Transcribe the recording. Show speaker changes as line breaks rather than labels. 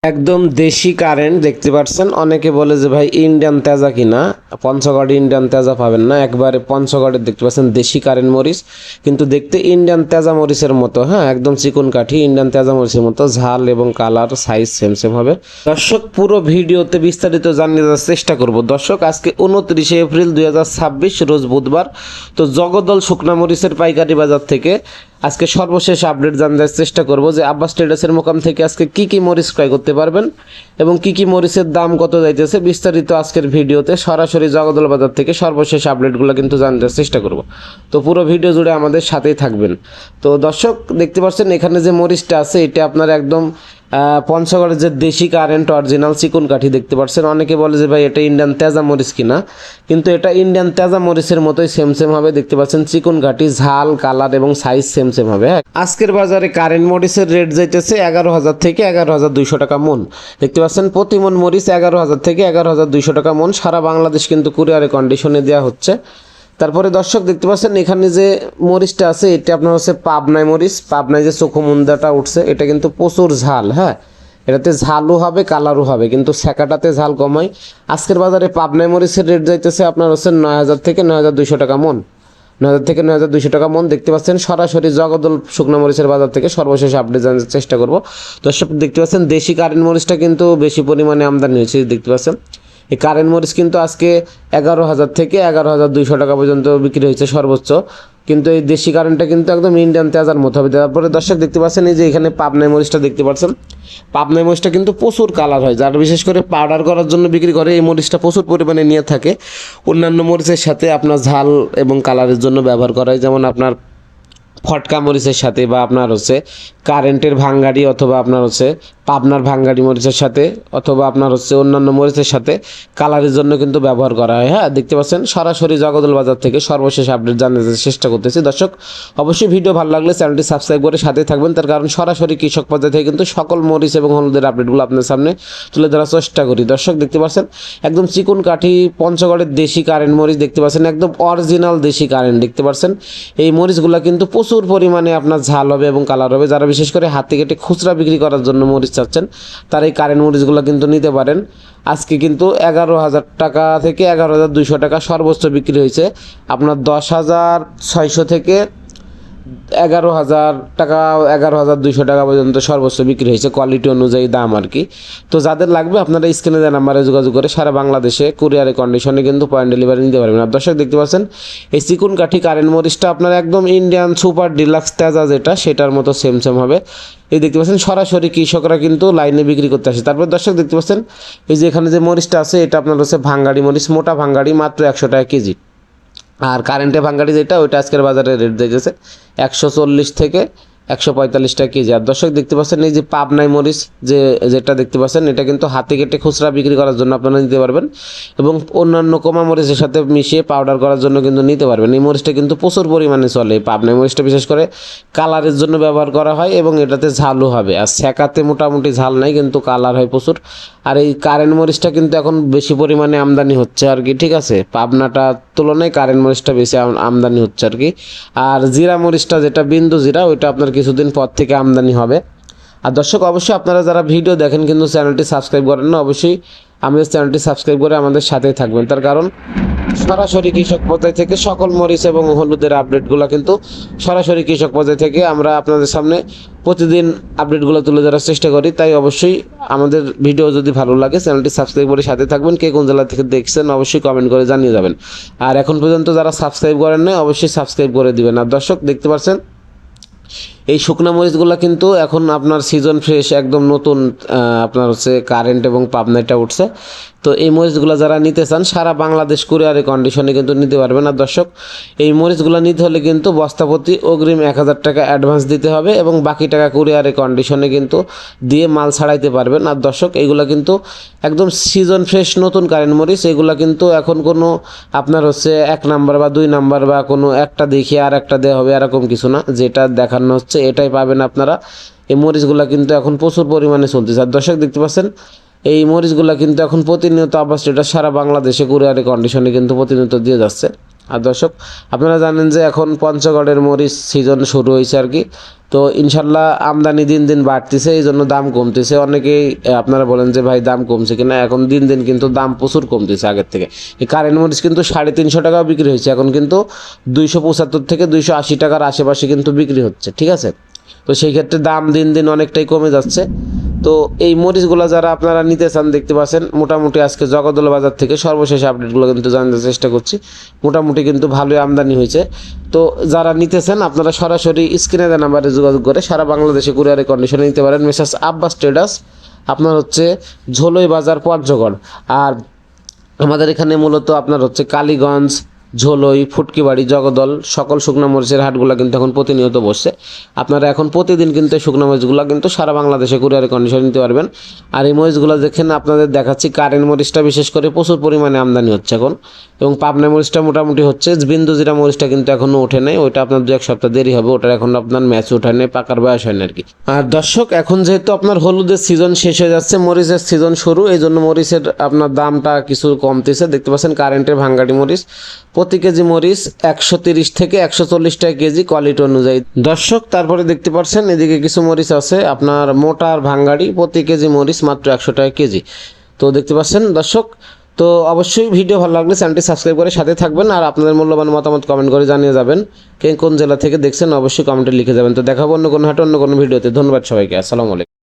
একদম দেশি কারেন্ট দেখতে পাচ্ছেন। অনেকে বলে যে ভাই ইন্ডিয়ান তেজা কিনা, পঞ্চগড় ইন্ডিয়ান তেজা পাবেন না, একবারে পঞ্চগড়ের দেখতে পাচ্ছেন দেশি কারেন্ট মরিচ, কিন্তু দেখতে ইন্ডিয়ান তেজা মরিচের মতো। হ্যাঁ, একদম চিকন কাঠি ইন্ডিয়ান তেজা মরিচের মতো, ঝাল এবং কালার সাইজ সেম সেম হবে। দর্শক পুরো ভিডিওতে বিস্তারিত জানিয়ে দেওয়ার চেষ্টা করব। দর্শক আজকে 29 এপ্রিল 2026 রোজ বুধবার। তো জগদল শুকনা মরিচের পাইকারি বাজার থেকে আজকে সর্বশেষ আপডেট জানার চেষ্টা করব যে আব্বাস ট্রেডার্সের মোকাম থেকে আজকে কি কি মরিচ ক্রয় করতে পারবেন এবং কি কি মরিচের দাম কত যাইতেছে বিস্তারিত আজকের ভিডিওতে সরাসরি জগদল বাজার থেকে সর্বশেষ আপডেটগুলো কিন্তু জানার চেষ্টা করব। তো পুরো ভিডিও জুড়ে আমাদের সাথেই থাকবেন। তো দর্শক দেখতে পাচ্ছেন এখানে যে মরিচটা আছে এটা আপনার একদম পঞ্চগড়ের যে দেশি কারেন্ট অরিজিনাল চিকন কাঠি দেখতে পাচ্ছেন। অনেকে বলে যে ভাই এটা ইন্ডিয়ান তেজা মরিচ কিনা, কিন্তু এটা ইন্ডিয়ান তেজা মরিচের মতোই সেম সেম হবে। দেখতে পাচ্ছেন চিকন কাঠি, ঝাল, কালার এবং সাইজ সেম সেম হবে। আজকের বাজারে কারেন্ট মরিচের রেট যাইতেছে 11,000 থেকে 11,200 টাকা মন। দেখতে পাচ্ছেন প্রতি মন মরিচ 11,000 থেকে 11,200 টাকা মন। সারা বাংলাদেশ কিন্তু কুরিয়ারে কন্ডিশনে দেওয়া হচ্ছে। তারপরে দর্শক দেখতে পাচ্ছেন এখানে যে মরিচটা আছে এটা আপনার হচ্ছে পাবনাই মরিচ। পাবনায় যে চোখোমুন্দাটা উঠছে এটা কিন্তু প্রচুর ঝাল। হ্যাঁ, এটাতে ঝালও হবে কালারও হবে, কিন্তু সেকাটাতে ঝাল কমায়। আজকের বাজারে পাবনাই মরিচের রেট যাইতেছে আপনার হচ্ছে 9,000 থেকে 9,200 টাকা মন। 9,000 থেকে 9,200 টাকা মন। দেখতে পাচ্ছেন সরাসরি জগদল শুকনো মরিচের বাজার থেকে সর্বশেষ আপডেট জানার চেষ্টা করব। দর্শক দেখতে পাচ্ছেন দেশি কারেন্ট মরিচটা কিন্তু বেশি পরিমাণে আমদানি হয়েছে। দেখতে পাচ্ছেন এই কারেন্ট মরিচ কিন্তু আজকে 11,000 থেকে 11,200 টাকা পর্যন্ত বিক্রি হয়েছে সর্বোচ্চ, কিন্তু এই দেশি কারেন্টটা কিন্তু একদম ইন্ডিয়ান তেজার মতো হবে। তারপরে দর্শক দেখতে পাচ্ছেন এই যে এখানে পাবনাই মরিচটা দেখতে পাচ্ছেন। পাবনাই মরিচটা কিন্তু প্রচুর কালার হয়, যারা বিশেষ করে পাউডার করার জন্য বিক্রি করে এই মরিচটা প্রচুর পরিমাণে নিয়ে থাকে। অন্যান্য মরিচের সাথে আপনার ঝাল এবং কালারের জন্য ব্যবহার করা হয়, যেমন আপনার ফটকা মরিচের সাথে বা আপনার হচ্ছে কারেন্টের ভাঙ্গাড়ি অথবা আপনার হচ্ছে পাবনার ভাঙ্গাড়ি মরিচের সাথে অথবা আপনার হচ্ছে অন্যান্য মরিচের সাথে কালারের জন্য কিন্তু ব্যবহার করা হয়। হ্যাঁ, দেখতে পাচ্ছেন সরাসরি জগদল বাজার থেকে সর্বশেষ আপডেট জানার চেষ্টা করতেছি। দর্শক অবশ্যই ভিডিও ভালো লাগলে চ্যানেলটি সাবস্ক্রাইব করে সাথে থাকবেন, তার কারণ সরাসরি কৃষক পর্যায়ে থেকে কিন্তু সকল মরিচ এবং হলুদের আপডেটগুলো আপনার সামনে তুলে ধরার চেষ্টা করি। দর্শক দেখতে পাচ্ছেন একদম চিকন কাঠি পঞ্চগড়ের দেশি কারেন্ট মরিচ দেখতে পাচ্ছেন, একদম অরিজিনাল দেশি কারেন্ট দেখতে পাচ্ছেন। এই মরিচগুলো কিন্তু প্রচুর পরিমাণে আপনার ঝাল হবে এবং কালার হবে। যারা বিশেষ করে হাতে কেটে খুচরা বিক্রি করার জন্য মরিচ চাচ্ছেন তারা এই কারেন্ট মরিচগুলো কিন্তু নিতে পারেন। আজকে কিন্তু 11,000 টাকা থেকে 11,200 টাকা সর্বোচ্চ বিক্রি হয়েছে। আপনার 10,600 থেকে 11,000 টাকা 11,200 টাকা পর্যন্ত সর্বোচ্চ বিক্রি হয়েছে, কোয়ালিটি অনুযায়ী দাম আর কি। তো যাদের লাগবে আপনারা স্ক্রিনে দেওয়া নাম্বারে যোগাযোগ করে সারা বাংলাদেশে কুরিয়ারে কন্ডিশনে কিন্তু পয়েন্ট ডেলিভারি নিতে পারবেন। আর দর্শক দেখতে পাচ্ছেন এই চিকুন কাঠি কারেন্ট মরিচটা আপনার একদম ইন্ডিয়ান সুপার ডিলাক্স তেজা যেটা সেটার মতো সেম সেম হবে। এই দেখতে পাচ্ছেন সরাসরি কৃষকরা কিন্তু লাইনে বিক্রি করতে আসে। তারপর দর্শক দেখতে পাচ্ছেন এই যে এখানে যে মরিচটা আছে এটা আপনার হচ্ছে ভাঙ্গাড়ি মরিচ, মোটা ভাঙ্গাড়ি, মাত্র 100 টাকা কেজি। আর কারেন্টে ভাঙ্গাড়ি যেটা ওইটা আজকের বাজারে রেট দিয়েছে 140 থেকে 145 টাকা কেজি। আর দর্শক দেখতে পাচ্ছেন এই যে পাবনাই মরিচ যেটা দেখতে পাচ্ছেন এটা কিন্তু হাতে কেটে খুচরা বিক্রি করার জন্য আপনারা নিতে পারবেন এবং অন্যান্য কমা মরিচের সাথে মিশিয়ে পাউডার করার জন্য কিন্তু নিতে পারবেন। এই মরিচটা কিন্তু প্রচুর পরিমাণে চলে। এই পাবনাই মরিচটা বিশেষ করে কালারের জন্য ব্যবহার করা হয় এবং এটাতে ঝালও হবে। আর সেকাতে মোটামুটি ঝাল নাই, কিন্তু কালার হয় প্রচুর। আর এই কারেন্ট মরিচটা কিন্তু এখন বেশি পরিমাণে আমদানি হচ্ছে আর কি, ঠিক আছে। পাবনাটার তুলনায় কারেন্ট মরিচটা বেশি আমদানি হচ্ছে আর কি। আর জিরা মরিচটা যেটা বিন্দু জিরা ওইটা আপনার কিছুদিন পর থেকে আমদানি হবে। আর দর্শক অবশ্যই আপনারা যারা ভিডিও দেখেন কিন্তু চ্যানেলটি সাবস্ক্রাইব করেন না, অবশ্যই আমাদের চ্যানেলটি সাবস্ক্রাইব করে আমাদের সাথেই থাকবেন, তার কারণ সরাসরি কৃষক পর্যায় থেকে সকল মরিচ এবং হলুদের আপডেটগুলো কিন্তু সরাসরি কৃষক পর্যায় থেকে আমরা আপনাদের সামনে প্রতিদিন আপডেটগুলো তুলে ধরার চেষ্টা করি। তাই অবশ্যই আমাদের ভিডিও যদি ভালো লাগে চ্যানেলটি সাবস্ক্রাইব করে সাথে থাকবেন। কে কোন জেলা থেকে দেখছেন অবশ্যই কমেন্ট করে জানিয়ে যাবেন। আর এখন পর্যন্ত যারা সাবস্ক্রাইব করেন না অবশ্যই সাবস্ক্রাইব করে দিবেন। আর দর্শক দেখতে পাচ্ছেন এই শুকনা মরিচগুলো কিন্তু এখন আপনার সিজন ফ্রেশ একদম নতুন আপনার হচ্ছে কারেন্ট এবং পাবনাইটা উঠছে। তো এই মরিচগুলো যারা নিতে চান সারা বাংলাদেশ কুরিয়ারে কন্ডিশনে কিন্তু নিতে পারবেন। আর দর্শক এই মরিচগুলো নিতে হলে কিন্তু বস্তাপতি অগ্রিম 1,000 টাকা অ্যাডভান্স দিতে হবে এবং বাকি টাকা কুরিয়ারে কন্ডিশনে কিন্তু দিয়ে মাল ছাড়াইতে পারবেন। আর দর্শক এইগুলো কিন্তু একদম সিজন ফ্রেশ নতুন কারেন্ট মরিচ। এগুলো কিন্তু এখন কোনো আপনার হচ্ছে 1 নাম্বার বা 2 নাম্বার বা কোনো একটা দেখিয়ে আর একটা দেওয়া হবে এরকম কিছু না, যেটা দেখানো হচ্ছে এটাই পাবেন আপনারা। এই মরিচগুলো কিন্তু এখন প্রচুর পরিমাণে চলতেছে। আর দর্শক দেখতে পাচ্ছেন এই মরিচগুলো কিন্তু এখন প্রতিনিয়ত আব্বাস ট্রেডার্স সারা বাংলাদেশে কুরিয়ারে কন্ডিশনে কিন্তু প্রতিনিয়ত দিয়ে যাচ্ছে। আর দর্শক আপনারা জানেন যে এখন পঞ্চগড়ের মরিচ সিজন শুরু হয়েছে আর কি। তো ইনশাল্লাহ আমদানি দিন দিন বাড়তেছে, এই জন্য দাম কমতেছে। অনেকেই আপনারা বলেন যে ভাই দাম কমছে কিনা, এখন দিন দিন কিন্তু দাম প্রচুর কমতেছে আগের থেকে। এই কারেন্ট মরিচ কিন্তু 350 টাকাও বিক্রি হয়েছে, এখন কিন্তু 275 থেকে 280 টাকার আশেপাশে কিন্তু বিক্রি হচ্ছে, ঠিক আছে। তো সেই ক্ষেত্রে দাম দিন দিন অনেকটাই কমে যাচ্ছে। তো এই মরিচগুলো যারা আপনারা নিতে চান, দেখতে পাচ্ছেন মোটামুটি আজকে জগদ্দল বাজার থেকে সর্বশেষ আপডেটগুলো কিন্তু জানার চেষ্টা করছি। মোটামুটি কিন্তু ভালোই আমদানি হয়েছে। তো যারা নিতেছেন আপনারা সরাসরি স্ক্রিনে দেওয়া নাম্বারে যোগাযোগ করে সারা বাংলাদেশে কুরিয়ারে কন্ডিশনে নিতে পারেন। মেসার্স আব্বাস ট্রেডার্স, আপনার হচ্ছে ঝোলই বাজার, পঞ্চগড়। আর আমাদের এখানে মূলত আপনার হচ্ছে কালীগঞ্জ, ঝোলই, ফুটকিবাড়ি, জগদল সকল শুকনা মরিচের হাটগুলো কিন্তু এখন প্রতিনিয়ত বসছে। আপনারা এখন প্রতিদিন কিন্তু শুকনা মরিচগুলো কিন্তু সারা বাংলাদেশে কুরিয়ারে কন্ডিশন নিতে পারবেন। আর এই মরিচগুলো দেখেন আপনাদের দেখাচ্ছি, কারেন্ট মরিচটা বিশেষ করে প্রচুর পরিমাণে আমদানি হচ্ছে এখন, এবং পাবনা মরিচটা মোটামুটি হচ্ছে। বিন্দু জিরা মরিচটা কিন্তু এখনও ওঠে নাই, ওইটা আপনার 2-1 সপ্তাহ দেরি হবে, ওটার এখন আপনার ম্যাচ ওঠে নাই, পাকার বয়স হয় না আর কি। আর দর্শক এখন যেহেতু আপনার হলুদের সিজন শেষ হয়ে যাচ্ছে, মরিচের সিজন শুরু, এই জন্য মরিচের আপনার দামটা কিছু কমতেছে। দেখতে পাচ্ছেন কারেন্টের ভাঙ্গাড়ি মরিচ প্রতি কেজি মরিচ 130 থেকে 140 টাকা কেজি কোয়ালিটি অনুযায়ী দর্শক। তারপরে দেখতে পাচ্ছেন এদিকে কিছু মরিচ আছে আপনার মোটার ভাঙ্গাড়ি, প্রতি কেজি মরিচ মাত্র 100 টাকা কেজি। তো দেখতে পাচ্ছেন দর্শক। তো অবশ্যই ভিডিও ভালো লাগলে চ্যানেলটি সাবস্ক্রাইব করে সাথে থাকবেন, আর আপনাদের মূল্যবান মতামত কমেন্ট করে জানিয়ে যাবেন। কে কোন জেলা থেকে দেখছেন অবশ্যই কমেন্টে লিখে যাবেন। তো দেখাবো অন্য কোনো হাটে অন্য কোনো ভিডিওতে। ধন্যবাদ সবাইকে, আসসালামু আলাইকুম।